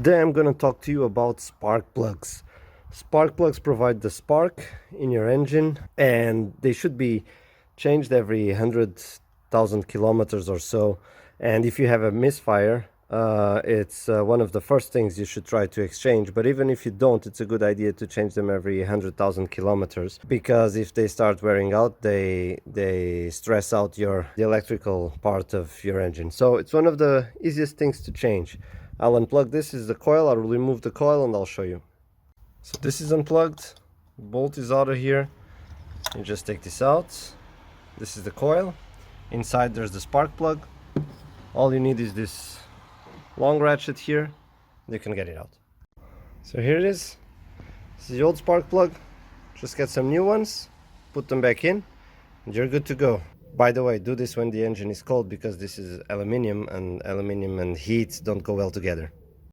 Today I'm going to talk to you about spark plugs. Spark plugs provide the spark in your engine, and they should be changed every 100,000 kilometers or so. And if you have a misfire, it's one of the first things you should try to exchange. But even if you don't, it's a good idea to change them every 100,000 kilometers, because if they start wearing out, they stress out the electrical part of your engine. So it's one of the easiest things to change. I'll unplug this. Is the coil. I'll remove the coil and I'll show you. So this is unplugged. Bolt is out of here. You just take this out. This is the coil. Inside there's the spark plug. All you need is this long ratchet here. You can get it out. So here it is. This is the old spark plug. Just get some new ones, put them back in, and you're good to go. By the way, do this when the engine is cold, because this is aluminium and heat don't go well together.